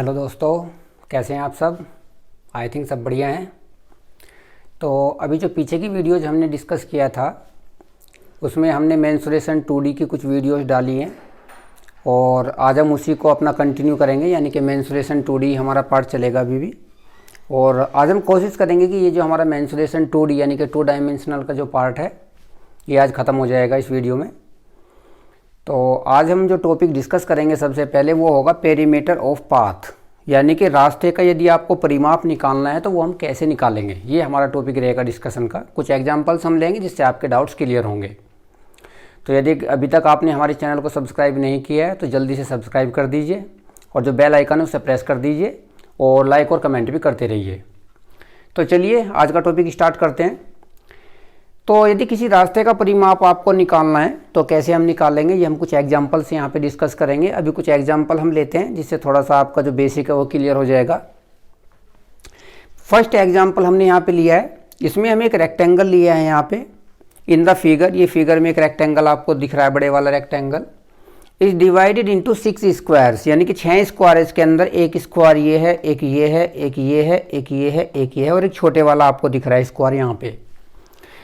Hello दोस्तों, कैसे हैं आप सब। आई थिंक सब बढ़िया हैं। तो अभी जो पीछे की वीडियोज हमने डिस्कस किया था उसमें हमने मेंसुरेशन 2D की कुछ वीडियोज डाली हैं और आज हम उसी को अपना कंटिन्यू करेंगे, यानी कि मेंसुरेशन 2D हमारा पार्ट चलेगा अभी भी। और आज हम कोशिश करेंगे कि ये जो हमारा मेंसुरेशन 2D यानी कि 2 डायमेंशनल का जो पार्ट है ये आज ख़त्म हो जाएगा इस वीडियो में। तो आज हम जो टॉपिक डिस्कस करेंगे सबसे पहले वो होगा पेरीमीटर ऑफ पाथ, यानी कि रास्ते का यदि आपको परिमाप निकालना है तो वो हम कैसे निकालेंगे, ये हमारा टॉपिक रहेगा डिस्कशन का। कुछ एग्जांपल्स हम लेंगे जिससे आपके डाउट्स क्लियर होंगे। तो यदि अभी तक आपने हमारे चैनल को सब्सक्राइब नहीं किया है तो जल्दी से सब्सक्राइब कर दीजिए और जो बेल आइकन है उसे प्रेस कर दीजिए और लाइक और कमेंट भी करते रहिए। तो चलिए आज का टॉपिक स्टार्ट करते हैं। तो यदि किसी रास्ते का परिमाप आपको निकालना है तो कैसे हम निकालेंगे, ये हम कुछ एग्जांपल से यहाँ पे डिस्कस करेंगे। अभी कुछ एग्जांपल हम लेते हैं जिससे थोड़ा सा आपका जो बेसिक है वो क्लियर हो जाएगा। फर्स्ट एग्जांपल हमने यहाँ पे लिया है, इसमें हम एक रेक्टेंगल लिया है यहाँ पे इन द फिगर। ये फिगर में एक रेक्टेंगल आपको दिख रहा है, बड़े वाला rectangle is divided into 6 squares, यानी कि 6 स्क्वायर। इसके अंदर एक स्क्वायर ये है, एक ये है, एक ये है, एक ये है, एक ये है और एक छोटे वाला आपको दिख रहा है स्क्वायर यहाँ पे।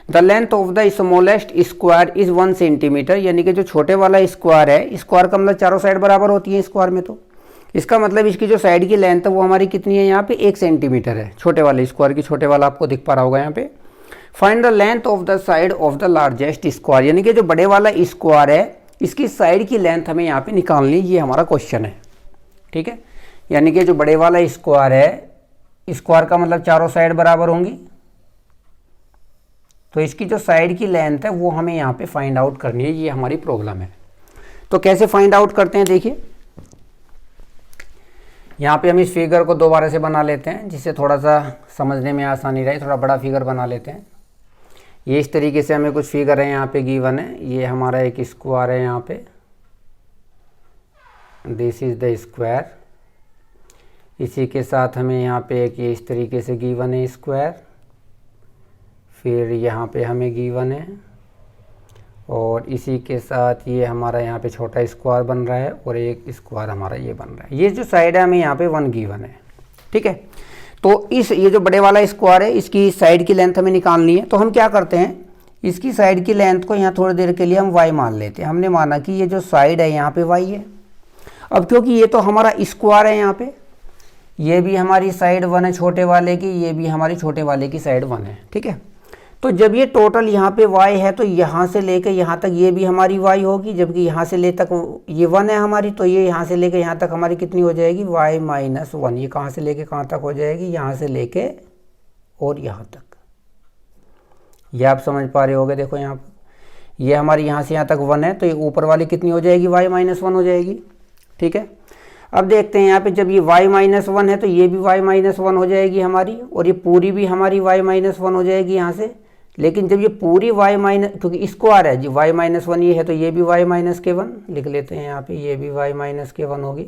The length of the smallest square is 1 centimetre, यानी कि जो छोटे वाला स्क्वायर है, स्क्वायर का मतलब चारों साइड बराबर होती है स्क्वायर में, तो इसका मतलब इसकी जो साइड की लेंथ है वो हमारी कितनी है यहाँ पे 1 सेंटीमीटर है, छोटे वाले स्क्वायर की। छोटे वाला आपको दिख पा रहा होगा यहाँ पे। Find the length of the side of the largest square, यानी कि जो बड़े वाला स्क्वायर है इसकी साइड की लेंथ हमें यहाँ पे निकालनी, ये हमारा क्वेश्चन है। ठीक है, यानी कि जो बड़े वाला स्क्वायर है, स्क्वायर का मतलब चारों साइड बराबर होंगी, तो इसकी जो साइड की लेंथ है वो हमें यहाँ पे फाइंड आउट करनी है, ये हमारी प्रॉब्लम है। तो कैसे फाइंड आउट करते हैं, देखिए यहाँ पे हम इस फिगर को दोबारा से बना लेते हैं जिससे थोड़ा सा समझने में आसानी रहे। थोड़ा बड़ा फिगर बना लेते हैं। ये इस तरीके से हमें कुछ फिगर है यहाँ पे गिवन है। ये हमारा एक स्क्वायर है यहाँ पे, दिस इज द स्क्वायर। इसी के साथ हमें यहाँ पे एक ये इस तरीके से गिवन है स्क्वायर, फिर यहाँ पे हमें गिवन है और इसी के साथ ये हमारा यहाँ पे छोटा स्क्वायर बन रहा है और एक स्क्वायर हमारा ये बन रहा है। ये जो साइड है हमें यहाँ पे 1 गिवन है। ठीक है, तो ये जो बड़े वाला स्क्वायर है इसकी साइड की लेंथ हमें निकालनी है। तो हम क्या करते हैं, इसकी साइड की लेंथ को यहाँ थोड़ी देर के लिए हम y मान लेते हैं। हमने माना कि ये जो साइड है यहाँ पे y है। अब क्योंकि ये तो हमारा स्क्वायर है, यहाँ पे ये भी हमारी साइड 1 है छोटे वाले की, ये भी हमारी छोटे वाले की साइड 1 है। ठीक है, तो जब ये टोटल यहाँ पे y है तो यहाँ से लेके यहाँ तक ये भी हमारी y होगी, जबकि यहाँ से ले तक ये 1 है हमारी, तो ये यहाँ से लेके यहाँ तक हमारी कितनी हो जाएगी y माइनस 1। ये कहाँ से लेके कहाँ तक हो जाएगी, यहाँ से लेके और यहाँ तक। ये आप समझ पा रहे होगे। देखो यहाँ पर ये हमारी यहाँ से यहाँ तक 1 है, तो ये ऊपर वाली कितनी हो जाएगी y माइनस 1 हो जाएगी। ठीक है, अब देखते हैं यहाँ पे जब ये y माइनस 1 है तो ये भी y माइनस 1 हो जाएगी हमारी, और ये पूरी भी हमारी y माइनस 1 हो जाएगी यहाँ से। लेकिन जब ये पूरी y माइनस, क्योंकि स्क्वायर है जी, y माइनस 1 ये है तो ये भी y माइनस के 1 लिख लेते हैं यहाँ पे, ये भी y माइनस के 1 होगी,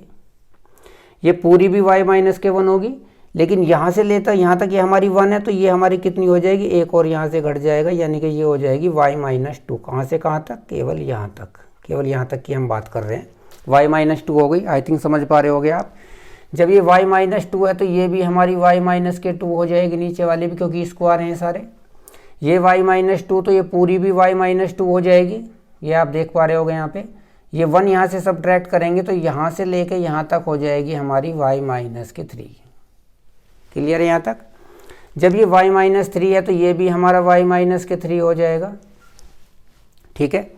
ये पूरी भी y माइनस के 1 होगी। लेकिन यहाँ से लेता यहाँ तक ये हमारी 1 है तो ये हमारी कितनी हो जाएगी, एक और यहाँ से घट जाएगा, यानी कि ये हो जाएगी y माइनस 2। कहाँ से कहाँ तक, केवल यहाँ तक, केवल यहाँ तक की हम बात कर रहे हैं। y माइनस 2 हो गई, आई थिंक समझ पा रहे होगे आप। जब ये y माइनस 2 है तो ये भी हमारी y माइनस के 2 हो जाएगी, नीचे वाले भी, क्योंकि स्क्वायर हैं सारे। ये y माइनस 2 तो ये पूरी भी y माइनस 2 हो जाएगी, ये आप देख पा रहे होगे यहाँ पे। ये 1 यहाँ से सब्ट्रैक्ट करेंगे तो यहाँ से लेके यहाँ तक हो जाएगी हमारी y माइनस के 3। क्लियर है यहाँ तक। जब ये y माइनस 3 है तो ये भी हमारा y माइनस के 3 हो जाएगा। ठीक है,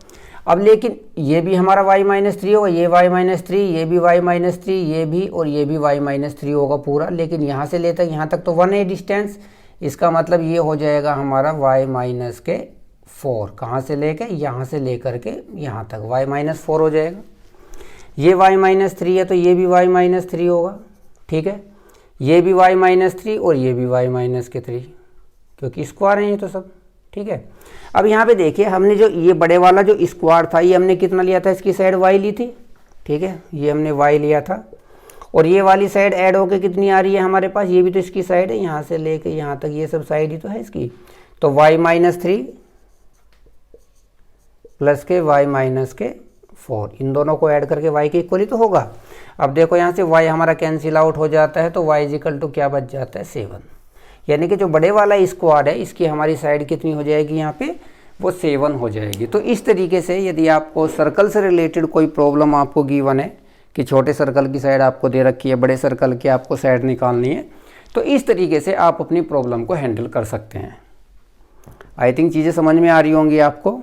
अब लेकिन ये भी हमारा y माइनस 3 होगा, ये y माइनस 3, ये भी y माइनस 3, ये भी और ये भी y माइनस 3 होगा पूरा। लेकिन यहाँ से लेकर यहाँ तक तो 1 है डिस्टेंस, इसका मतलब ये हो जाएगा हमारा y माइनस के 4। कहाँ से लेके, यहाँ से लेकर के यहाँ तक y माइनस 4 हो जाएगा। ये y माइनस 3 है तो ये भी y माइनस 3 होगा। ठीक है, ये भी y माइनस 3 और ये भी y माइनस के 3, क्योंकि स्क्वायर हैं ये तो सब। ठीक है, अब यहाँ पे देखिए हमने जो ये बड़े वाला जो स्क्वायर था ये हमने कितना लिया था, इसकी साइड y ली थी। ठीक है, ये हमने y लिया था और ये वाली साइड ऐड होके कितनी आ रही है हमारे पास, ये भी तो इसकी साइड है, यहाँ से लेके यहाँ तक ये सब साइड ही तो है इसकी। तो y माइनस 3 प्लस के y माइनस के 4, इन दोनों को ऐड करके y के इक्वल ही तो होगा। अब देखो यहाँ से y हमारा कैंसिल आउट हो जाता है तो y इक्वल टू क्या बच जाता है 7, यानी कि जो बड़े वाला स्क्वायर है इसकी हमारी साइड कितनी हो जाएगी यहाँ पे, वो 7 हो जाएगी। तो इस तरीके से यदि आपको सर्कल से रिलेटेड कोई प्रॉब्लम आपको गिवन है कि छोटे सर्कल की साइड आपको दे रखी है, बड़े सर्कल की आपको साइड निकालनी है, तो इस तरीके से आप अपनी प्रॉब्लम को हैंडल कर सकते हैं। आई थिंक चीज़ें समझ में आ रही होंगी आपको।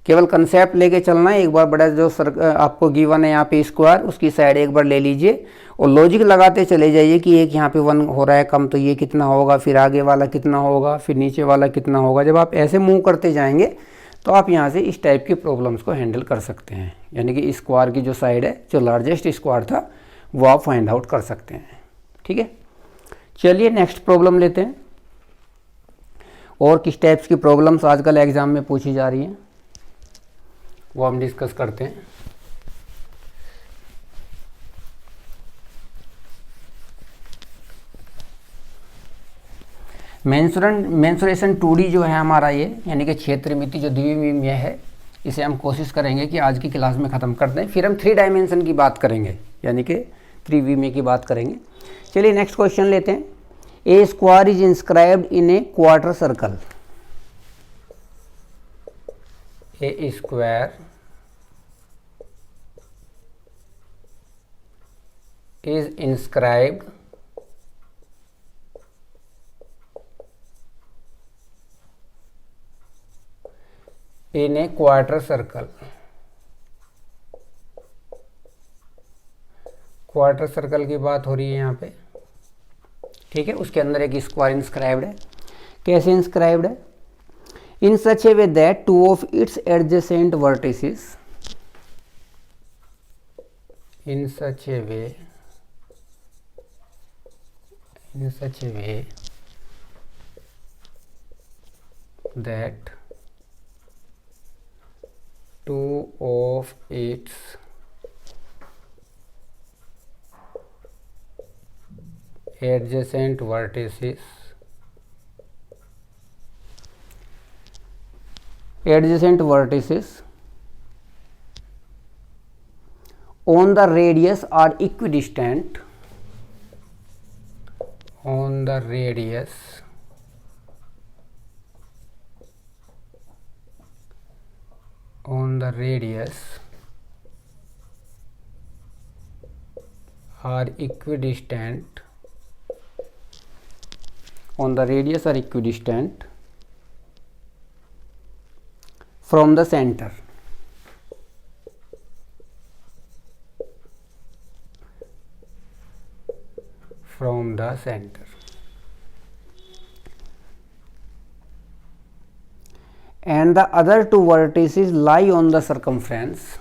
केवल कंसेप्ट लेके चलना है। एक बार बड़ा जो आपको गिवन है यहाँ पे स्क्वायर, उसकी साइड एक बार ले लीजिए और लॉजिक लगाते चले जाइए कि एक यहाँ पे 1 हो रहा है कम, तो ये कितना होगा, फिर आगे वाला कितना होगा, फिर नीचे वाला कितना होगा। जब आप ऐसे मूव करते जाएंगे तो आप यहाँ से इस टाइप की प्रॉब्लम्स को हैंडल कर सकते हैं, यानी कि स्क्वायर की जो साइड है, जो लार्जेस्ट स्क्वायर था, वो आप फाइंड आउट कर सकते हैं। ठीक है, चलिए नेक्स्ट प्रॉब्लम लेते हैं। और किस टाइप्स की प्रॉब्लम्स आजकल एग्जाम में पूछी जा रही हैं वो हम डिस्कस करते हैं। मेंसुरेशन 2D जो है हमारा ये, यानी कि क्षेत्रमिति जो द्विविमीय है, इसे हम कोशिश करेंगे कि आज की क्लास में ख़त्म कर दें। फिर हम 3 डायमेंशन की बात करेंगे, यानी कि त्रिविमीय की बात करेंगे। चलिए नेक्स्ट क्वेश्चन लेते हैं। A square is inscribed in a quarter circle. ए स्क्वायर is inscribed in a quarter circle। Quarter circle की बात हो रही है यहाँ पे, ठीक है। उसके अंदर एक स्क्वायर इंस्क्राइब्ड है। कैसे इंस्क्राइब्ड है? इन such a way that 2 of its adjacent vertices, in such a way that 2 of its adjacent vertices on the radius are equidistant, on the radius are equidistant, on the radius are equidistant from the center, from the center, and the other 2 vertices lie on the circumference,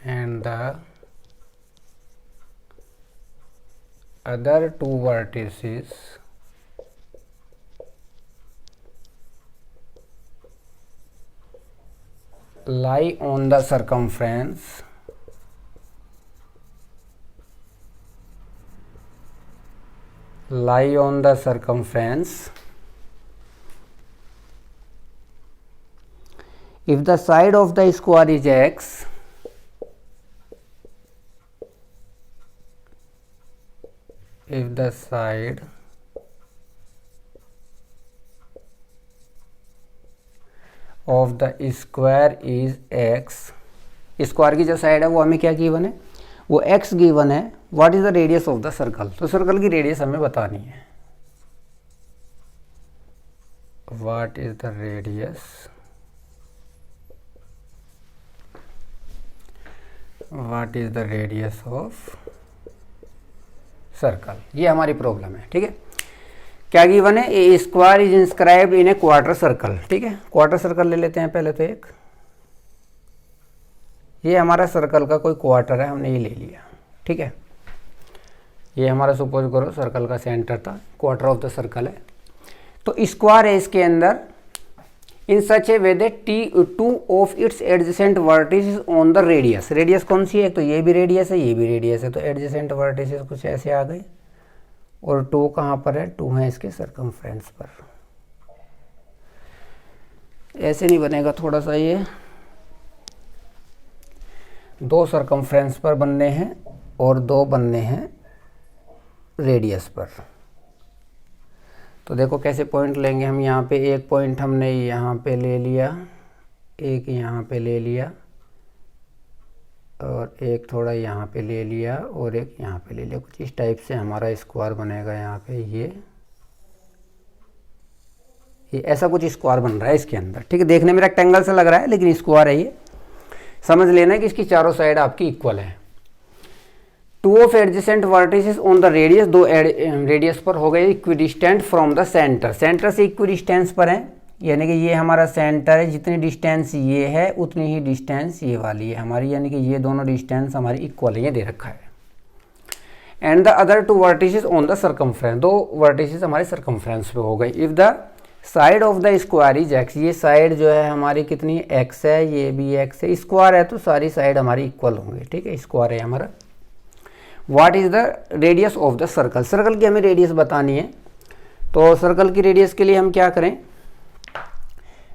and the other 2 vertices lie on the circumference if the side of the square is x, if the side of the square is x, square की जो side है वो हमें क्या given है, वो x given है। What is the radius of the circle, तो सर्कल की रेडियस हमें बतानी है। What is the radius of circle, ये हमारी प्रॉब्लम है। ठीक है, क्या गिवन है? A square is inscribed in a quarter circle. ठीक है, क्वार्टर सर्कल ले लेते हैं पहले तो एक। ये हमारा सर्कल का कोई क्वार्टर है, हमने ये ले लिया। ठीक है, ये हमारा सपोज करो सर्कल का सेंटर था, क्वार्टर ऑफ द सर्कल है। तो स्क्वायर है इसके अंदर in such a way that 2 of its adjacent vertices on the radius, रेडियस कौन सी है? तो ये भी रेडियस है, ये भी रेडियस है, तो एडजेसेंट वर्टिसेस कुछ ऐसे आ गए। और 2 कहाँ पर है? 2 है इसके सर्कमफ्रेंस पर। ऐसे नहीं बनेगा, थोड़ा सा ये 2 सरकमफ्रेंस पर बनने हैं और 2 बनने हैं रेडियस पर। तो देखो कैसे पॉइंट लेंगे हम। यहाँ पे एक पॉइंट हमने यहाँ पे ले लिया, एक यहाँ पे ले लिया, और एक थोड़ा यहाँ पे ले लिया, और एक यहाँ पे ले लिया। कुछ इस टाइप से हमारा स्क्वायर बनेगा। यहाँ पे ये ऐसा कुछ स्क्वायर बन रहा है इसके अंदर, ठीक है। देखने में रेक्टेंगल से लग रहा है लेकिन स्क्वायर है ये। समझ लेना कि इसकी चारों साइड आपकी इक्वल है। 2 of adjacent vertices on the radius, 2 radius पर हो गए equidistant from the centre. Centre से इक्विडिस्टेंस पर है, यानी कि ये हमारा सेंटर है। जितनी डिस्टेंस ये है उतनी ही डिस्टेंस ये वाली है हमारी, यानी कि ये दोनों डिस्टेंस हमारी इक्वल है, ये दे रखा है। And the other 2 vertices on the circumference, 2 vertices हमारे सर्कमफ्रेंस पे हो गए। If the side of the square is x, ये साइड जो है हमारी कितनी एक्स है, ये भी एक्स है। स्क्वायर है तो सारी साइड हमारी इक्वल होंगी, ठीक है। स्क्वायर है हमारा। What is the radius of the circle, circle की हमें रेडियस बतानी है। तो सर्कल की रेडियस के लिए हम क्या करें,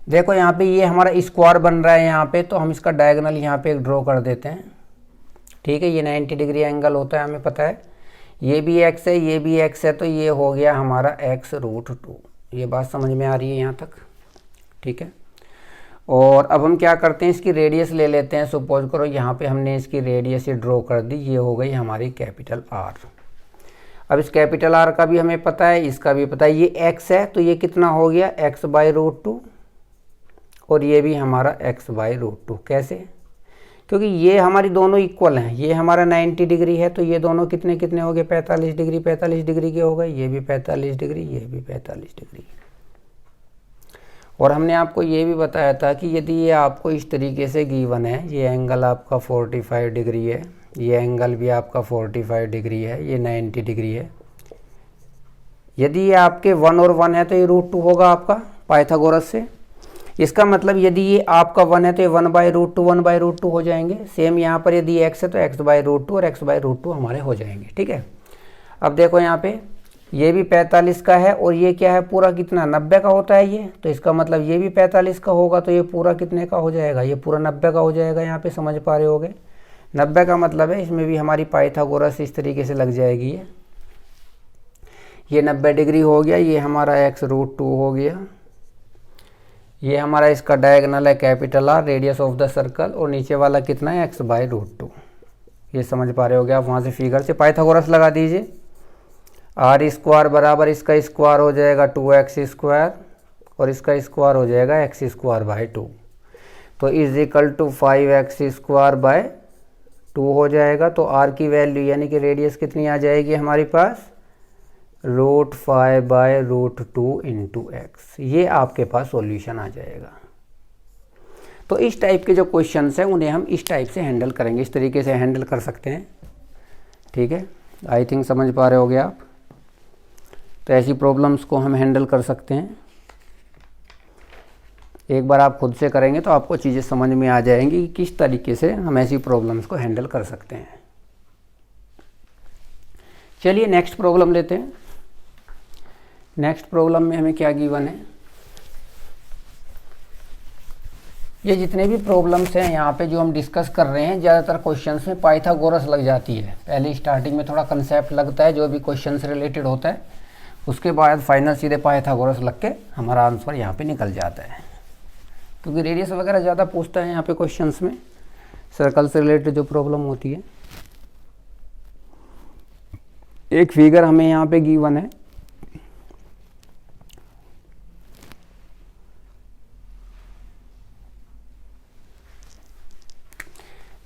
देखो यहाँ पे ये हमारा स्क्वायर बन रहा है यहाँ पे, तो हम इसका डायगोनल यहाँ पे एक ड्रॉ कर देते हैं, ठीक है। ये 90 डिग्री एंगल होता है, हमें पता है। ये भी एक्स है, ये भी एक्स है, तो ये हो गया हमारा x√2। ये बात समझ में आ रही है यहाँ तक, ठीक है। और अब हम क्या करते हैं, इसकी रेडियस ले लेते हैं। सपोज करो यहाँ पे हमने इसकी रेडियस ड्रॉ कर दी, ये हो गई हमारी कैपिटल R। अब इस कैपिटल R का भी हमें पता है, इसका भी पता है। ये x है तो ये कितना हो गया x/√2, और ये भी हमारा x/√2। कैसे, क्योंकि ये हमारी दोनों इक्वल हैं। ये हमारा 90 डिग्री है तो ये दोनों कितने कितने हो गए, 45 डिग्री 45 डिग्री के हो गए। ये भी 45 डिग्री, ये भी 45 डिग्री। और हमने आपको ये भी बताया था कि यदि ये आपको इस तरीके से गिवन है, ये एंगल आपका 45 डिग्री है, ये एंगल भी आपका 45 डिग्री है, ये 90 डिग्री है। यदि ये आपके 1 और 1 है तो ये √2 होगा आपका पाइथागोरस से। इसका मतलब यदि ये आपका 1 है तो ये 1/√2 1/√2 हो जाएंगे। सेम यहाँ पर यदि x है तो x/√2 और x/√2 हमारे हो जाएंगे, ठीक है। अब देखो यहाँ पे ये भी 45 का है, और ये क्या है पूरा कितना 90 का होता है ये, तो इसका मतलब ये भी 45 का होगा, तो ये पूरा कितने का हो जाएगा, ये पूरा 90 का हो जाएगा। यहाँ पे समझ पा रहे होगे, 90 का मतलब है इसमें भी हमारी पाइथागोरस इस तरीके से लग जाएगी। ये 90 डिग्री हो गया, ये हमारा x√2 हो गया। ये हमारा इसका डायगोनल है capital R, radius of the circle, और नीचे वाला कितना है x/√2। ये समझ पा रहे होगे आप, वहाँ से फिगर से पाइथागोरस लगा दीजिए। R² बराबर इसका स्क्वायर हो जाएगा 2x², और इसका स्क्वायर हो जाएगा x²/2, तो = 5x²/2 हो जाएगा। तो R की वैल्यू यानी कि रेडियस कितनी आ जाएगी हमारे पास, √5/√2 × x। ये आपके पास सॉल्यूशन आ जाएगा। तो इस टाइप के जो क्वेश्चंस हैं उन्हें हम इस टाइप से हैंडल करेंगे, इस तरीके से हैंडल कर सकते हैं, ठीक है। आई थिंक समझ पा रहे होगे आप। तो ऐसी प्रॉब्लम्स को हम हैंडल कर सकते हैं। एक बार आप खुद से करेंगे तो आपको चीज़ें समझ में आ जाएंगी कि किस तरीके से हम ऐसी प्रॉब्लम्स को हैंडल कर सकते हैं। चलिए नेक्स्ट प्रॉब्लम लेते हैं। नेक्स्ट प्रॉब्लम में हमें क्या गिवन है, ये जितने भी प्रॉब्लम्स हैं यहाँ पे जो हम डिस्कस कर रहे हैं, ज़्यादातर क्वेश्चंस में पाइथागोरस लग जाती है। पहले स्टार्टिंग में थोड़ा कंसेप्ट लगता है जो भी क्वेश्चन से रिलेटेड होता है, उसके बाद फाइनल सीधे पाइथागोरस लग के हमारा आंसर यहाँ पे निकल जाता है, क्योंकि रेडियस वगैरह ज़्यादा पूछता है यहाँ पे क्वेश्चंस में, सर्कल से रिलेटेड जो प्रॉब्लम होती है। एक फिगर हमें यहाँ पे गिवन है,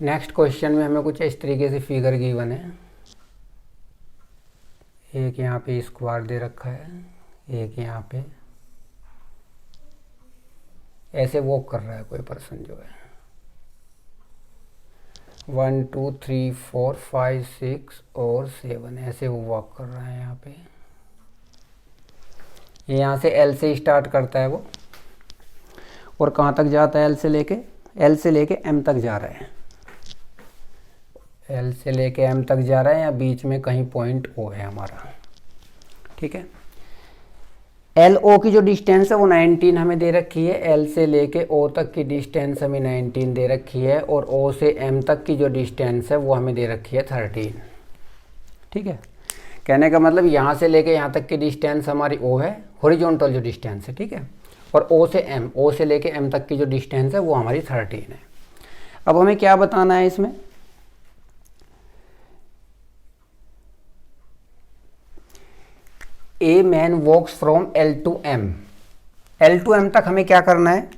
नेक्स्ट क्वेश्चन में हमें कुछ इस तरीके से फिगर गिवन है। एक यहाँ पे स्क्वायर दे रखा है, एक यहाँ पे ऐसे वॉक कर रहा है कोई पर्सन जो है, 1 2 3 4 5 6 और 7 ऐसे वो वॉक कर रहा है यहाँ पे। ये यहाँ से L से स्टार्ट करता है वो, और कहाँ तक जाता है, L से लेके M तक जा रहा है। L से लेके M तक जा रहा है, या बीच में कहीं पॉइंट O है हमारा, ठीक है। एल ओ की जो डिस्टेंस है वो 19 हमें दे रखी है, एल से लेके ओ तक की डिस्टेंस हमें 19 दे रखी है, और ओ से एम तक की जो डिस्टेंस है वो हमें दे रखी है 13। ठीक है, कहने का मतलब यहाँ से लेके यहाँ तक की डिस्टेंस हमारी ओ है, हॉरिजॉन्टल जो डिस्टेंस है, ठीक है, और ओ से लेके एम तक की जो डिस्टेंस है वो हमारी 13 है। अब हमें क्या बताना है इसमें, a man walks from L to M, L to M तक हमें क्या करना है,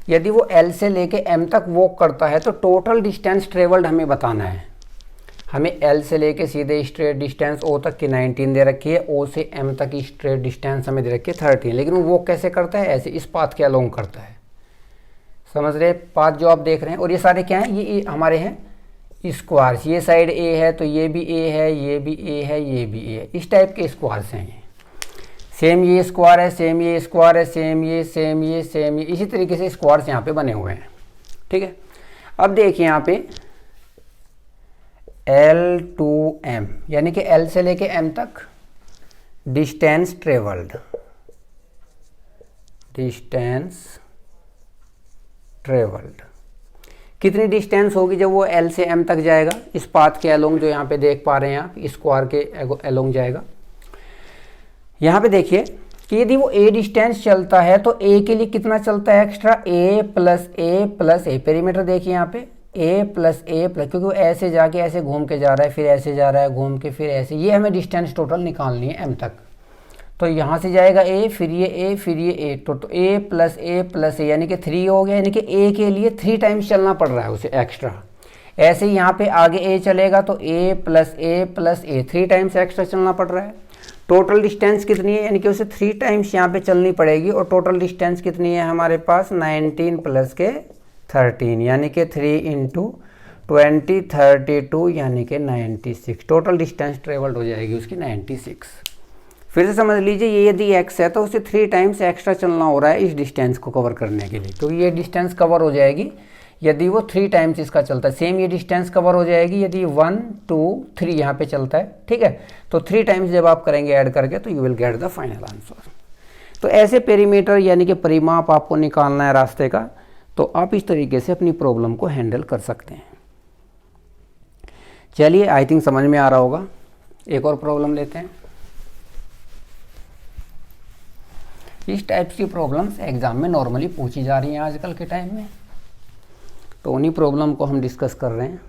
यदि वो एल से लेके एम तक वॉक करता है तो टोटल डिस्टेंस ट्रेवल्ड हमें बताना है। हमें एल से लेके सीधे स्ट्रेट डिस्टेंस ओ तक की 19 दे रखी है, ओ से एम तक की स्ट्रेट डिस्टेंस हमें दे रखी है 13, लेकिन वो वॉक कैसे करता है, ऐसे इस पाथ के अलोंग करता है। समझ रहे पाथ जो आप देख रहे हैं, और ये सारे क्या हैं, ये हमारे हैं स्क्वायर्स, ये साइड ए है तो ये भी ए है, ये भी ए है, ये भी ए है, इस टाइप के स्क्वायर्स हैं ये। सेम ये स्क्वायर है, सेम ये स्क्वायर है, सेम ये, सेम ये, सेम ये, इसी तरीके से स्क्वायर्स यहाँ पे बने हुए हैं। ठीक है, अब देखिए यहाँ पे L टू M, यानी कि L से लेके M तक डिस्टेंस ट्रेवल्ड, कितनी डिस्टेंस होगी जब वो L से M तक जाएगा, इस पाथ के अलोंग जो यहाँ पे देख पा रहे हैं आप, स्क्वायर के अलोंग जाएगा। यहाँ पे देखिए कि यदि वो a डिस्टेंस चलता है तो a के लिए कितना चलता है extra, a plus A, perimeter देखिए यहाँ पे a प्लस ए प्लस, क्योंकि वो ऐसे जाके ऐसे घूम के जा रहा है, फिर ऐसे जा रहा है घूम के, फिर ऐसे, ये हमें डिस्टेंस टोटल निकालनी है m तक। तो यहाँ से जाएगा a, फिर ये a, फिर ये a, तो a प्लस ए यानी कि 3 हो गया, यानी कि a के लिए 3 टाइम्स चलना पड़ रहा है उसे एक्स्ट्रा। ऐसे ही यहाँ पे आगे a चलेगा तो a plus A 3 times extra चलना पड़ रहा है। टोटल डिस्टेंस कितनी है, यानी कि उसे 3 टाइम्स यहाँ पे चलनी पड़ेगी, और टोटल डिस्टेंस कितनी है हमारे पास 19 प्लस के 13, यानी कि 3 इंटू 20 32, यानी कि 96। टोटल डिस्टेंस ट्रेवल्ड हो जाएगी उसकी 96। फिर से समझ लीजिए, ये यदि x है तो उसे 3 टाइम्स एक्स्ट्रा चलना हो रहा है इस डिस्टेंस को कवर करने के लिए, तो ये डिस्टेंस कवर हो जाएगी यदि वो 3 टाइम्स इसका चलता है। सेम ये डिस्टेंस कवर हो जाएगी यदि 1 2 3 यहाँ पे चलता है। ठीक है, तो 3 टाइम्स जब आप करेंगे ऐड करके तो you will get the final answer. तो ऐसे पेरीमीटर यानी कि परिमाप आपको निकालना है रास्ते का, तो आप इस तरीके से अपनी प्रॉब्लम को हैंडल कर सकते हैं। चलिए, आई थिंक समझ में आ रहा होगा। एक और प्रॉब्लम लेते हैं। इस टाइप की प्रॉब्लम्स एग्जाम में नॉर्मली पूछी जा रही हैं आजकल के टाइम में, तो उन्हीं प्रॉब्लम को हम डिस्कस कर रहे हैं।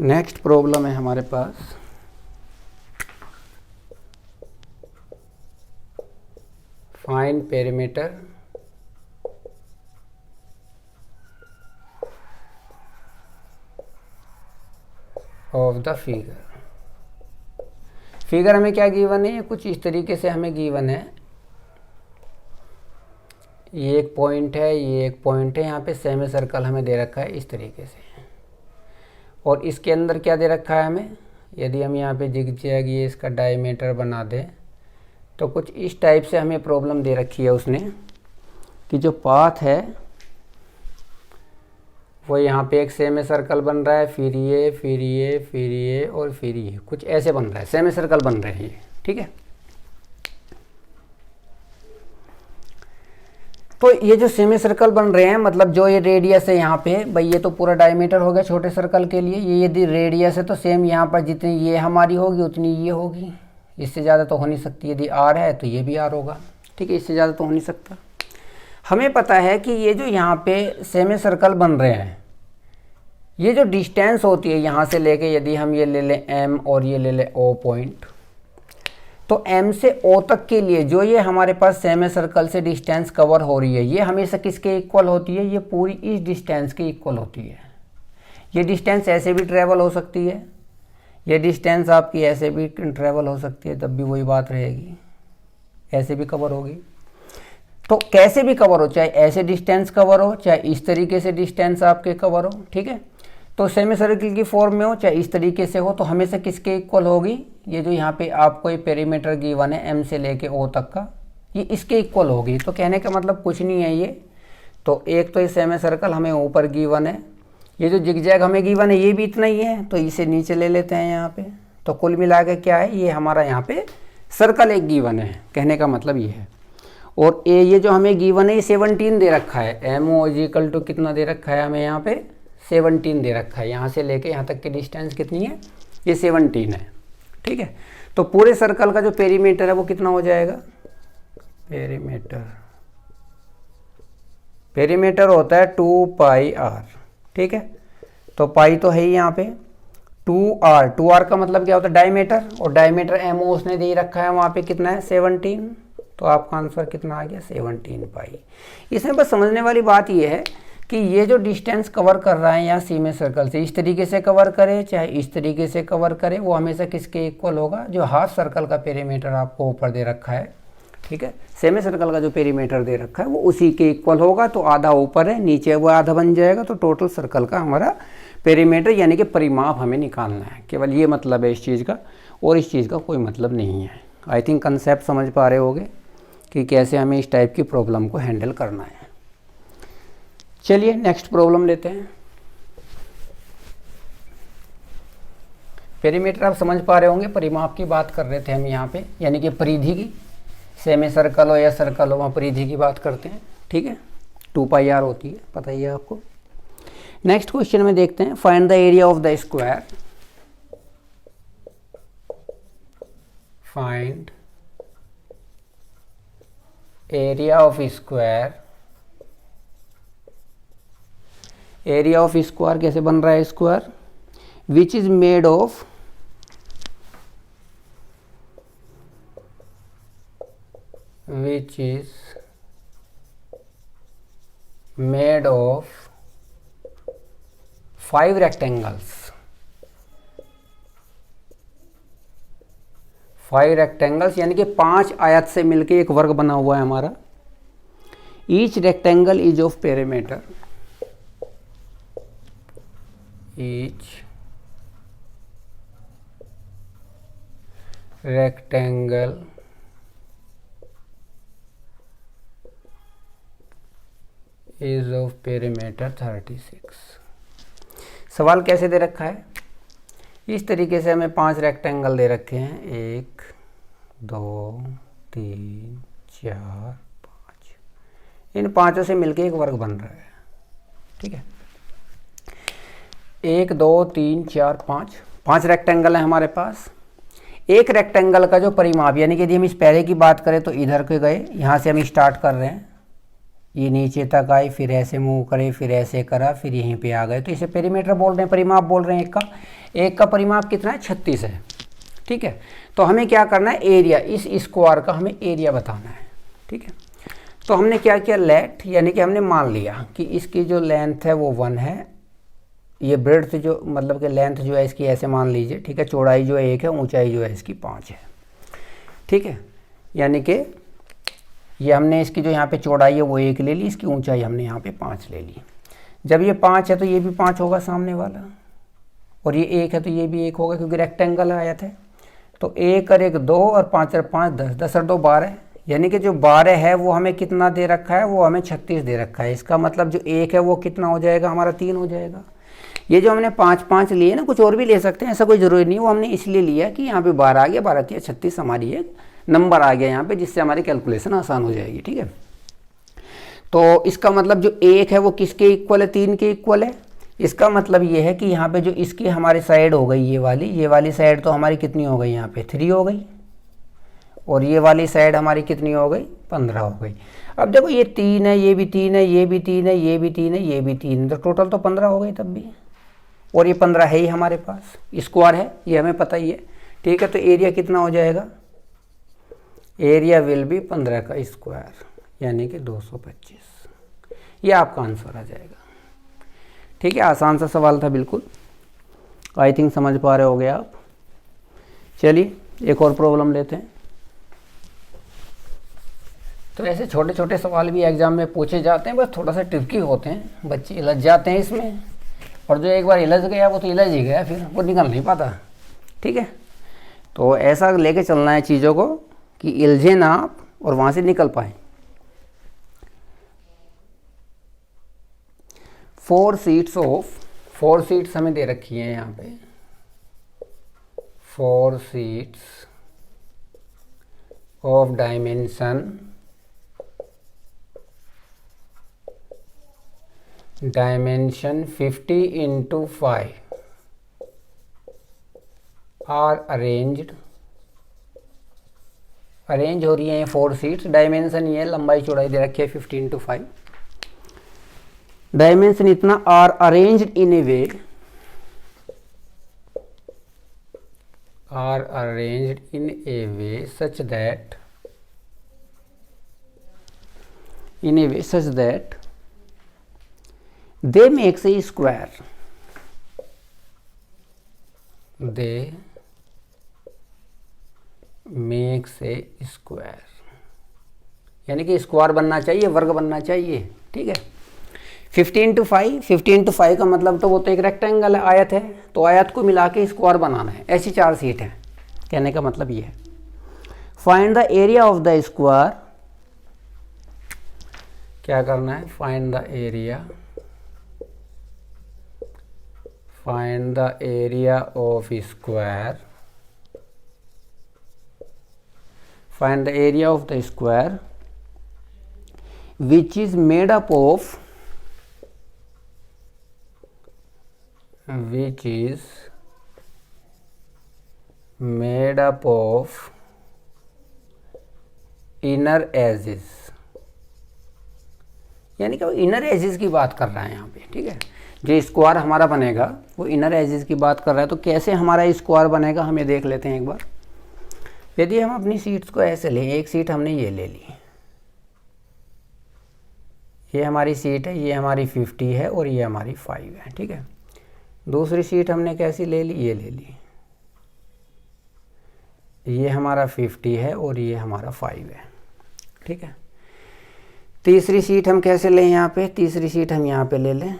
नेक्स्ट प्रॉब्लम है हमारे पास find perimeter of the figure. Figure हमें क्या गिवन है, कुछ इस तरीके से हमें गिवन है। ये एक पॉइंट है, ये एक पॉइंट है, यहाँ पे सेमी सर्कल हमें दे रखा है इस तरीके से, और इसके अंदर क्या दे रखा है हमें, यदि हम यहाँ पे जिगजैग ये इसका डायमीटर बना दें तो कुछ इस टाइप से हमें प्रॉब्लम दे रखी है उसने, कि जो पाथ है वो यहाँ पे एक सेमी सर्कल बन रहा है, फिर ये फिर ये फिर ये और फिर ये, कुछ ऐसे बन रहा है, सेमी सर्कल बन रहे हैं ये। ठीक है, तो ये जो सेमी सर्कल बन रहे हैं, मतलब जो ये रेडियस है यहाँ पे, भाई ये तो पूरा डायमीटर हो गया छोटे सर्कल के लिए। ये यदि रेडियस है तो सेम यहाँ पर जितनी ये हमारी होगी उतनी ये होगी, इससे ज़्यादा तो हो नहीं सकती। यदि आर है तो ये भी आर होगा। ठीक है, इससे ज़्यादा तो हो नहीं सकता। हमें पता है कि ये जो यहाँ पे सेमी सर्कल बन रहे हैं, ये जो डिस्टेंस होती है यहाँ से लेके, यदि हम ये ले लें एम और ये ले लें ओ पॉइंट, तो M से O तक के लिए जो ये हमारे पास सेमी सर्कल से डिस्टेंस कवर हो रही है, ये हमेशा किसके इक्वल होती है, ये पूरी इस डिस्टेंस के इक्वल होती है। ये डिस्टेंस ऐसे भी ट्रेवल हो सकती है, ये डिस्टेंस आपकी ऐसे भी ट्रेवल हो सकती है, तब भी वही बात रहेगी, ऐसे भी कवर होगी। तो कैसे भी कवर हो, चाहे ऐसे डिस्टेंस कवर हो, चाहे इस तरीके से डिस्टेंस आपके कवर हो। ठीक है, तो सेमी सर्कल की फॉर्म में हो चाहे इस तरीके से हो, तो हमेशा किसके इक्वल होगी, ये जो यहाँ पे आपको ये पेरीमीटर गिवन है M से लेके O तक का, ये इसके इक्वल होगी। तो कहने का मतलब कुछ नहीं है ये, तो एक तो ये सेमी सर्कल हमें ऊपर गिवन है, ये जो जिगजैग हमें गिवन है ये भी इतना ही है, तो इसे नीचे ले लेते हैं यहाँ पे, तो कुल मिला के क्या है, ये हमारा यहाँ पे सर्कल एक गिवन है, कहने का मतलब ये है। और ये जो हमें गिवन है ये 17 दे रखा है, MO इक्वल टू कितना दे रखा है हमें यहाँ पे 17 दे रखा है। यहाँ से लेके यहाँ तक की डिस्टेंस कितनी है, ये 17 है, ठीक है। तो पूरे सर्कल का जो पेरीमीटर है वो कितना हो जाएगा, पेरीमीटर होता है 2πr, ठीक है। तो पाई तो है ही यहाँ पे 2r का मतलब क्या होता है डायमीटर, और डायमीटर MO उसने दे रखा है वहाँ पे कितना है 17, तो आपका आंसर कितना आ गया 17 पाई। इसमें बस समझने वाली बात ये है कि ये जो डिस्टेंस कवर कर रहा है यहाँ सी में सर्कल से, इस तरीके से कवर करे चाहे इस तरीके से कवर करे, वो हमेशा किसके इक्वल होगा, जो हाफ सर्कल का पेरीमीटर आपको ऊपर दे रखा है, ठीक है। सेमी सर्कल का जो पेरीमीटर दे रखा है वो उसी के इक्वल होगा, तो आधा ऊपर है नीचे वो आधा बन जाएगा, तो टोटल सर्कल का हमारा पेरीमीटर यानी कि परिमाप हमें निकालना है। केवल ये मतलब है इस चीज़ का, और इस चीज़ का कोई मतलब नहीं है। आई थिंक कंसेप्ट समझ पा रहे होगे कि कैसे हमें इस टाइप की प्रॉब्लम को हैंडल करना है। चलिए नेक्स्ट प्रॉब्लम लेते हैं। पेरीमीटर आप समझ पा रहे होंगे, परिमाप की बात कर रहे थे हम यहाँ पे, यानी कि परिधि की, सेमी सर्कल हो या सर्कल हो वहाँ परिधि की बात करते हैं, ठीक है। 2πr होती है, पता ही है आपको। नेक्स्ट क्वेश्चन में देखते हैं, find the area of the square, find area of square. Area of square कैसे बन रहा है, square which is made of made of 5 rectangles, 5 rectangles यानी कि 5 आयत से मिलके एक वर्ग बना हुआ है हमारा। Each rectangle is of perimeter, each rectangle is of perimeter 36। सवाल कैसे दे रखा है, इस तरीके से हमें 5 रेक्टेंगल दे रखे हैं, 1 2 3 4 5, इन पांचों से मिलके एक वर्ग बन रहा है, ठीक है। 1 2 3 4 5, 5 रेक्टेंगल है हमारे पास। एक रेक्टेंगल का जो परिमाप, यानी कि यदि हम इस पहले की बात करें तो इधर के गए, यहाँ से हम स्टार्ट कर रहे हैं, ये नीचे तक आए, फिर ऐसे मूव करे, फिर ऐसे करा, फिर यहीं पे आ गए, तो इसे पेरीमीटर बोल रहे हैं, परिमाप बोल रहे हैं। एक का परिमाप कितना है 36 है, ठीक है। तो हमें क्या करना है, एरिया, इस स्क्वायर का हमें एरिया बताना है, ठीक है। तो हमने क्या किया, लेट यानी कि हमने मान लिया कि इसकी जो लेंथ है वो 1 है, ये ब्रेड्थ जो मतलब कि लेंथ जो है इसकी ऐसे मान लीजिए, ठीक है। चौड़ाई जो है 1 है, ऊंचाई जो है इसकी 5 है, ठीक है। यानी कि ये हमने इसकी जो यहाँ पे चौड़ाई है वो 1 ले ली, इसकी ऊंचाई हमने यहाँ पे 5 ले ली। जब ये 5 है तो ये भी 5 होगा सामने वाला, और ये 1 है तो ये भी 1 होगा, क्योंकि रेक्टेंगल आया था। तो 1 और 1 2 और 5 और 5 10, 10 और 2 12, यानी कि जो 12 है वो हमें कितना दे रखा है, वो हमें 36 दे रखा है। इसका मतलब जो 1 है वो कितना हो जाएगा हमारा, 3 हो जाएगा। ये जो हमने 5 5 लिए ना, कुछ और भी ले सकते हैं, ऐसा कोई ज़रूरी नहीं, वो हमने इसलिए लिया कि यहाँ पे 12 आ गया, 12 3 36 हमारी एक नंबर आ गया यहाँ पे, जिससे हमारी कैलकुलेशन आसान हो जाएगी, ठीक है। तो इसका मतलब जो 1 है वो किसके इक्वल है, 3 के इक्वल है। इसका मतलब ये है कि यहाँ पे जो इसकी हमारी साइड हो गई ये वाली साइड तो हमारी कितनी हो गई, यहाँ पे 3 हो गई, और ये वाली साइड हमारी कितनी हो गई, 15 हो गई। अब देखो ये 3 है, ये भी 3 है, ये भी 3 है, ये भी 3 है, ये भी 3 है, तो टोटल तो 15 हो गई तब भी, और ये 15 है ही हमारे पास, स्क्वायर है, ये हमें पता ही है, ठीक है। तो एरिया कितना हो जाएगा, एरिया विल बी 15 का स्क्वायर, यानी कि 225, ये आपका आंसर आ जाएगा, ठीक है। आसान सा सवाल था बिल्कुल, आई थिंक समझ पा रहे होगे आप। चलिए एक और प्रॉब्लम लेते हैं। तो ऐसे छोटे छोटे सवाल भी एग्जाम में पूछे जाते हैं, बस थोड़ा सा ट्रिकी होते हैं, बच्चे इलझ जाते हैं इसमें, और जो एक बार इलझ गया वो तो इलझ ही गया, फिर वो निकल नहीं पाता, ठीक है। तो ऐसा लेके चलना है चीज़ों को कि इलझे ना आप और वहाँ से निकल पाए। 4 सीट्स हमें दे रखी हैं यहाँ पे, 4 seats of dimension 50 into 5 are arranged arrange हो रही है 4 सीट्स। डायमेंशन ये लंबाई चौड़ाई दे रखी है 50 into 5। डायमेंशन इतना are arranged in a way such that they makes a square। they makes a square यानी कि स्क्वायर बनना चाहिए, वर्ग बनना चाहिए। ठीक है, 50 into 5, 50 into 5 का मतलब तो वो तो एक रेक्टेंगल है, आयत है, तो आयत को मिला के स्क्वायर बनाना है। ऐसी 4 सीट हैं, कहने का मतलब ये है। Find the area of the square, क्या करना है, find the area of square, find the area of the square which is made up of inner edges। यानी कि वो इनर एजेस की बात कर रहा है यहाँ पे। ठीक है, जो स्क्वायर हमारा बनेगा वो इनर एजेस की बात कर रहा है। तो कैसे हमारा स्क्वायर बनेगा हमें देख लेते हैं एक बार। यदि हम अपनी सीट्स को ऐसे लें, एक सीट हमने ये ले ली, ये हमारी सीट है, ये हमारी 50 है और ये हमारी 5 है। ठीक है, दूसरी सीट हमने कैसी ले ली, ये ले ली, ये हमारा 50 है और ये हमारा 5 है। ठीक है, तीसरी सीट हम कैसे लें, यहाँ पे तीसरी सीट हम यहाँ पे ले लें,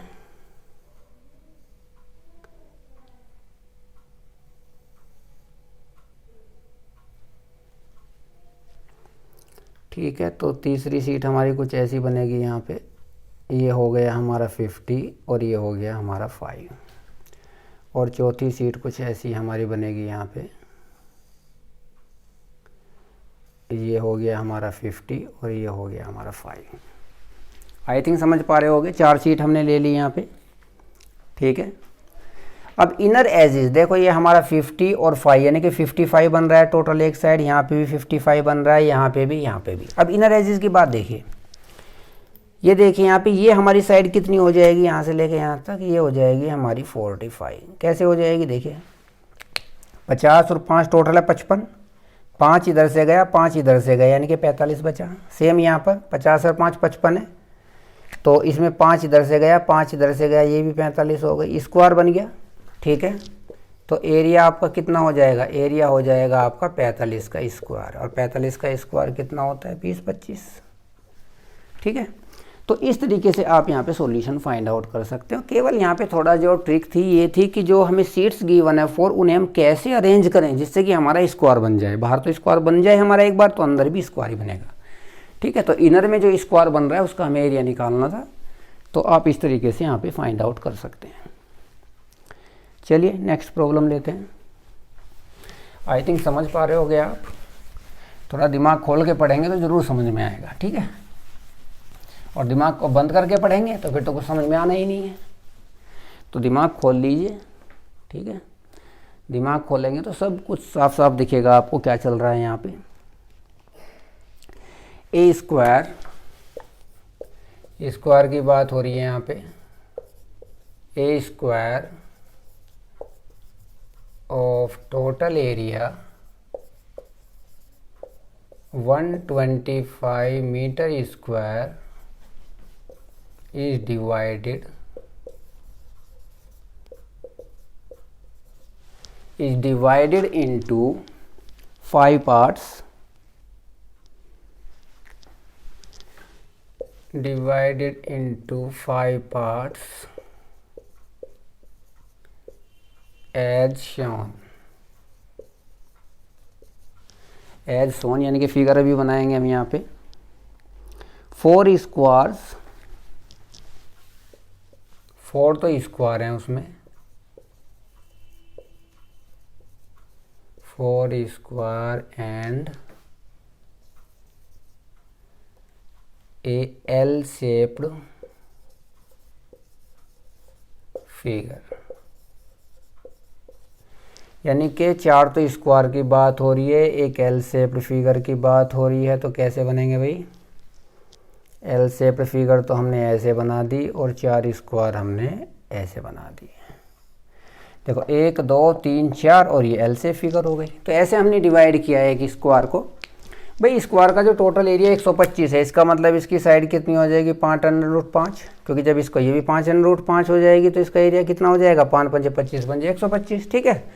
ठीक है। तो तीसरी सीट हमारी कुछ ऐसी बनेगी, यहाँ पे ये हो गया हमारा 50 और ये हो गया हमारा 5। और चौथी सीट कुछ ऐसी हमारी बनेगी, यहाँ पे ये हो गया हमारा 50 और ये हो गया हमारा 5। आई थिंक समझ पा रहे होगे। 4 सीट हमने ले ली यहाँ पे। ठीक है, अब इनर एजेस देखो, ये हमारा 50 और 5 यानी कि 55 बन रहा है टोटल एक साइड, यहाँ पे भी 55 बन रहा है, यहाँ पे भी, यहाँ पे भी। अब इनर एजेस की बात देखिए, ये देखिए यहाँ पे ये हमारी साइड कितनी हो जाएगी, यहाँ से लेके यहाँ तक ये हो जाएगी हमारी 45। कैसे हो जाएगी देखिए, 50 और 5 टोटल है 55, 5 इधर से गया, 5 इधर से गया, यानी कि 45 बचा। सेम यहाँ पर 50 और 5 55 है, तो इसमें 5 इधर से गया, 5 इधर से गया, ये भी 45 हो गई, स्क्वायर बन गया। ठीक है, तो एरिया आपका कितना हो जाएगा, एरिया हो जाएगा आपका 45 का स्क्वायर, और 45 का स्क्वायर कितना होता है, 20-25। ठीक है, तो इस तरीके से आप यहाँ पे सॉल्यूशन फाइंड आउट कर सकते हो। केवल यहाँ पे थोड़ा जो ट्रिक थी ये थी कि जो हमें सीट्स गिवन है 4, उन्हें हम कैसे अरेंज करें जिससे कि हमारा स्क्वायर बन जाए। बाहर तो स्क्वायर बन जाए हमारा एक बार, तो अंदर भी स्क्वायर ही बनेगा। ठीक है, तो इनर में जो स्क्वायर बन रहा है उसका हमें एरिया निकालना था, तो आप इस तरीके से यहाँ पे फाइंड आउट कर सकते हैं। चलिए नेक्स्ट प्रॉब्लम लेते हैं। आई थिंक समझ पा रहे होगे आप, थोड़ा दिमाग खोल के पढ़ेंगे तो ज़रूर समझ में आएगा। ठीक है, और दिमाग को बंद करके पढ़ेंगे तो फिर तो कुछ समझ में आना ही नहीं है। तो दिमाग खोल लीजिए। ठीक है, दिमाग खोलेंगे तो सब कुछ साफ साफ दिखेगा आपको क्या चल रहा है यहाँ पे। ए स्क्वायर की बात हो रही है यहाँ पे। ए square of total area 125 meter square is divided into 5 parts, as shown यानी कि फिगर अभी बनाएंगे हम यहाँ पे। 4 स्क्वायर्स, 4 तो स्क्वायर हैं उसमें, 4 square and a L-shaped figure. यानी कि 4 तो स्क्वायर की बात हो रही है, एक एल शेप्ड फिगर की बात हो रही है, तो कैसे बनेंगे भाई? एल शेप्ड फिगर तो हमने ऐसे बना दी और 4 स्क्वायर हमने ऐसे बना दी। देखो 1 2 3 4 और ये एल शेप फिगर हो गई। तो ऐसे हमने डिवाइड किया है एक स्क्वायर को। भाई स्क्वायर का जो टोटल एरिया 125 है, इसका मतलब इसकी साइड कितनी हो जाएगी? 5√5, क्योंकि जब इसको ये भी 5√5 हो जाएगी तो इसका एरिया कितना हो जाएगा? 5 5 25 बन जाए 125। ठीक है,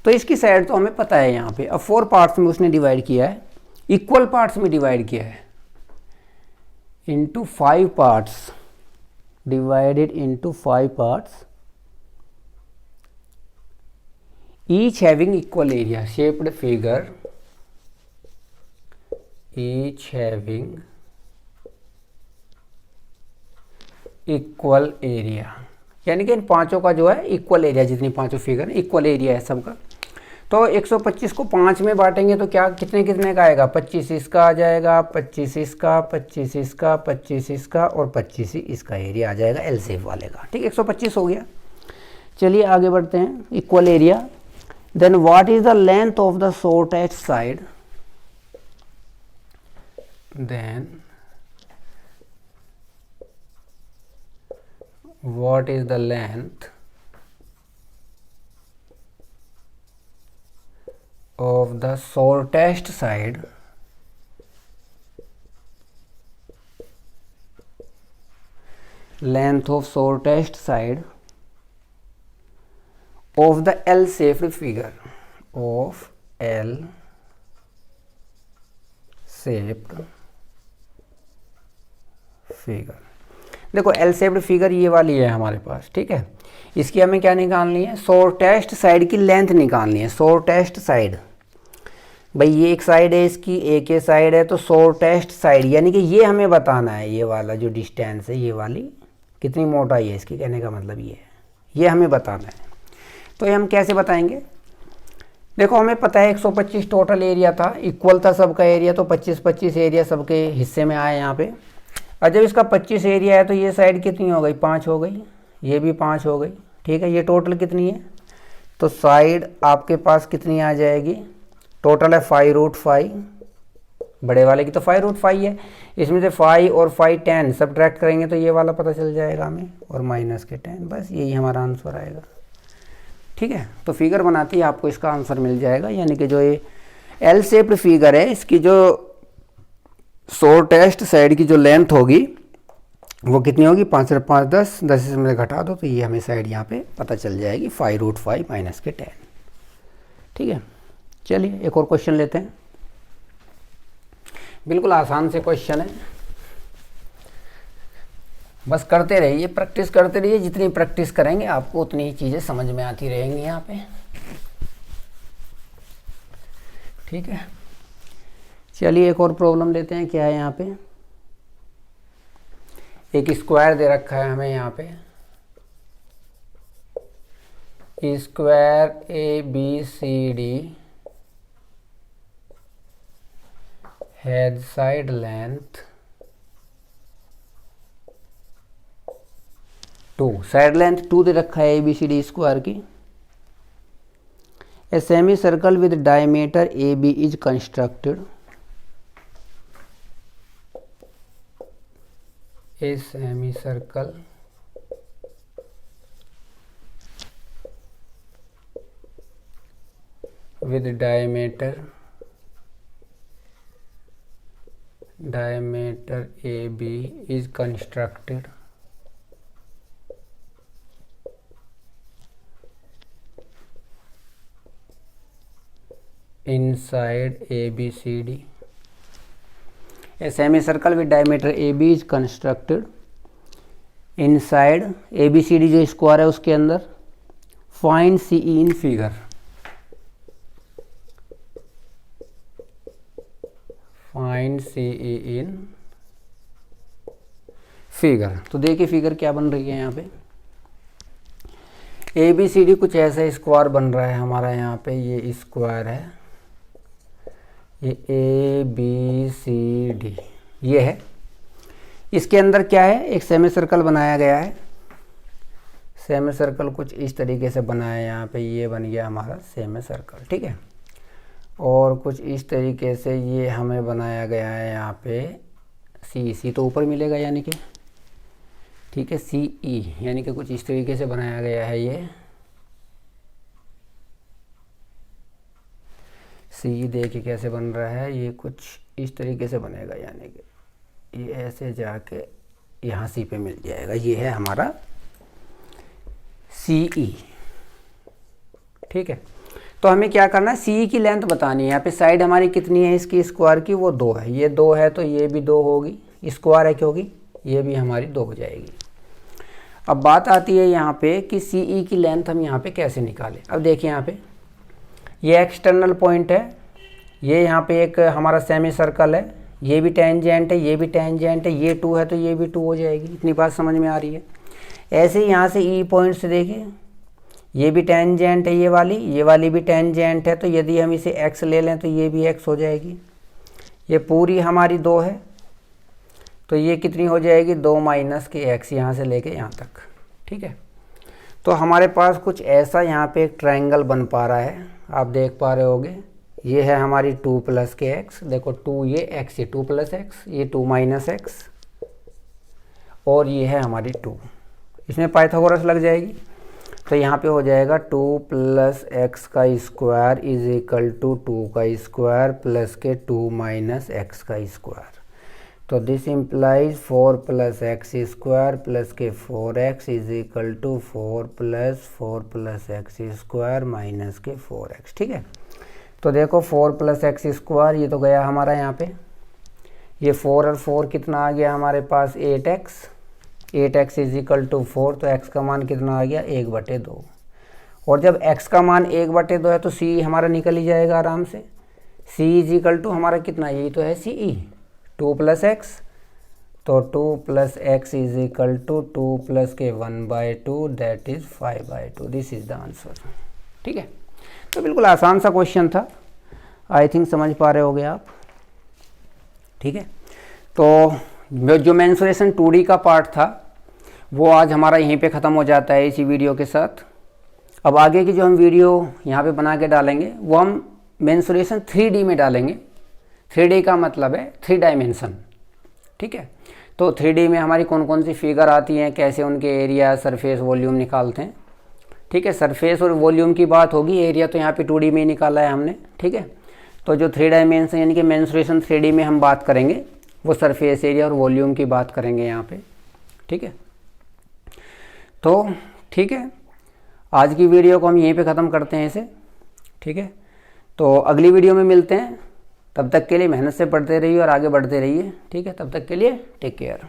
तो इसकी साइड तो हमें पता है यहाँ पे। अब 4 पार्ट्स में उसने डिवाइड किया है, इक्वल पार्ट्स में डिवाइड किया है, into 5 parts, divided into 5 parts, each having equal area, shaped figure each having equal area। यानी कि इन पांचों का जो है इक्वल एरिया, जितनी पांचों फिगर इक्वल एरिया है सबका। तो 125 को 5 में बांटेंगे तो क्या कितने कितने का आएगा? 25 इसका आ जाएगा, 25 इसका, 25 इसका, 25 इसका और 25 ही इसका एरिया आ जाएगा एल शेप वाले का। ठीक, 125 हो गया। चलिए आगे बढ़ते हैं। Equal area, then what is the length of the shortest side, then what is the length of the shortest side length of shortest side of the L shaped figure, of L shaped figure. देखो L shaped figure ये वाली है हमारे पास। ठीक है, इसकी हमें क्या निकालनी है? शॉर्टेस्ट साइड की लेंथ निकालनी है। शॉर्टेस्ट साइड, भाई ये एक साइड है इसकी, एक ये साइड है, तो शॉर्टेस्ट साइड यानी कि ये हमें बताना है, ये वाला जो डिस्टेंस है, ये वाली कितनी मोटाई है इसकी, कहने का मतलब ये है, ये हमें बताना है। तो ये हम कैसे बताएंगे? देखो हमें पता है 125 टोटल एरिया था, इक्वल था सबका एरिया, तो 25-25 एरिया सबके हिस्से में आया यहाँ पे। और जब इसका 25 एरिया है तो ये साइड कितनी हो गई? 5 हो गई, ये भी 5 हो गई। ठीक है, ये टोटल कितनी है? तो साइड आपके पास कितनी आ जाएगी? टोटल है 5√5, बड़े वाले की तो 5√5 है, इसमें से 5 और 5 10 सब्ट्रैक्ट करेंगे तो ये वाला पता चल जाएगा हमें, और माइनस के 10, बस यही हमारा आंसर आएगा। ठीक है, तो फिगर बनाती है आपको इसका आंसर मिल जाएगा। यानी कि जो ये एल शेप्ड फिगर है, इसकी जो शॉर्टेस्ट साइड की जो लेंथ होगी वो कितनी होगी? 5 और 5 10, 10 इसमें घटा दो तो ये हमें साइड यहाँ पे पता चल जाएगी 5√5 माइनस के 10। ठीक है, चलिए एक और क्वेश्चन लेते हैं। बिल्कुल आसान से क्वेश्चन है, बस करते रहिए, प्रैक्टिस करते रहिए। जितनी प्रैक्टिस करेंगे आपको उतनी ही चीज़ें समझ में आती रहेंगी यहाँ पे। ठीक है, चलिए एक और प्रॉब्लम लेते हैं। क्या है यहाँ पे? एक स्क्वायर दे रखा है हमें यहाँ पे, square ABCD has side length 2, side length 2 दे रखा है ABCD स्क्वायर की। A semi circle with diameter AB is constructed, a semicircle with diameter AB is constructed inside ABCD। A semicircle with diameter AB is constructed inside ABCD जो square है उसके अंदर। Find CE in figure, find CE in figure. तो देखिए figure क्या बन रही है यहाँ पे। ABCD कुछ ऐसा स्क्वायर बन रहा है हमारा यहाँ पे, ये स्क्वायर है। ये ABCD ये है। इसके अंदर क्या है, एक सेमी सर्कल बनाया गया है। सेमी सर्कल कुछ इस तरीके से बनाया है, यहाँ पे ये बन गया हमारा सेमी सर्कल, ठीक है। और कुछ इस तरीके से ये हमें बनाया गया है यहाँ पे CC तो ऊपर मिलेगा यानी कि, ठीक है, CE यानी कि कुछ इस तरीके से बनाया गया है। ये CE देखिए कैसे बन रहा है, ये कुछ इस तरीके से बनेगा, यानी कि ये ऐसे जाके यहाँ C पे मिल जाएगा। ये है हमारा CE, ठीक है। तो हमें क्या करना है, CE की लेंथ बतानी है। यहाँ पे साइड हमारी कितनी है इसकी स्क्वायर की, वो 2 है। ये 2 है तो ये भी 2 होगी, स्क्वायर है क्योंकि ये भी हमारी 2 हो जाएगी। अब बात आती है यहाँ पे कि CE की लेंथ हम यहाँ पे कैसे निकालें। अब देखिए यहाँ पे ये एक्सटर्नल पॉइंट है, ये यहाँ पे एक हमारा सेमी सर्कल है, ये भी टेंजेंट है, ये भी टेंजेंट है, ये 2 है तो ये भी 2 हो जाएगी। इतनी बात समझ में आ रही है। ऐसे ही यहाँ से E पॉइंट से देखिए, ये भी टेंजेंट है, ये वाली भी टेंजेंट है, तो यदि हम इसे x ले लें तो ये भी x हो जाएगी। ये पूरी हमारी 2 है तो ये कितनी हो जाएगी, 2 माइनस के x, यहाँ से लेके यहाँ तक, ठीक है। तो हमारे पास कुछ ऐसा यहाँ पे एक ट्रायंगल बन पा रहा है, आप देख पा रहे होगे। ये है हमारी 2 प्लस के x, देखो 2 ये x, ये 2 प्लस x, ये 2 माइनस x, और ये है हमारी 2। इसमें पाइथागोरस लग जाएगी तो यहाँ पे हो जाएगा 2 प्लस एक्स का स्क्वायर इज इक्वल टू 2 का स्क्वायर प्लस के 2 माइनस एक्स का स्क्वायर। तो this implies 4 plus x square plus के 4x is equal to 4 plus x square minus के 4x, ठीक है। तो देखो 4 प्लस एक्स स्क्वायर ये तो गया हमारा यहाँ पे, ये 4 और 4 कितना आ गया हमारे पास 8x इज इक्वल टू 4, तो x का मान कितना आ गया 1/2। और जब x का मान 1/2 है तो c हमारा निकल ही जाएगा आराम से। c इज इक्वल टू हमारा कितना, यही तो है CE 2 प्लस एक्स, तो 2 plus x is equal to 2 plus के 1/2 that is 5/2। This is the answer, ठीक है। तो बिल्कुल आसान सा क्वेश्चन था, आई थिंक समझ पा रहे होगे आप, ठीक है। तो जो मेंसुरेशन 2D का पार्ट था वो आज हमारा यहीं पे ख़त्म हो जाता है इसी वीडियो के साथ। अब आगे की जो हम वीडियो यहाँ पे बना के डालेंगे वो हम मेंसुरेशन 3D में डालेंगे। 3D का मतलब है 3 डायमेंशन, ठीक है। तो 3D में हमारी कौन कौन सी फिगर आती हैं, कैसे उनके एरिया, सरफेस, वॉल्यूम निकालते हैं, ठीक है। सरफेस और वॉल्यूम की बात होगी, एरिया तो यहाँ पे 2D में ही निकाला है हमने, ठीक है। तो जो 3 डायमेंशन यानी कि मेंसुरेशन 3D में हम बात करेंगे वो सरफेस एरिया और वॉल्यूम की बात करेंगे यहाँ पे, ठीक है। तो ठीक है, आज की वीडियो को हम यहीं पे ख़त्म करते हैं इसे, ठीक है। तो अगली वीडियो में मिलते हैं, तब तक के लिए मेहनत से पढ़ते रहिए और आगे बढ़ते रहिए, ठीक है। तब तक के लिए टेक केयर।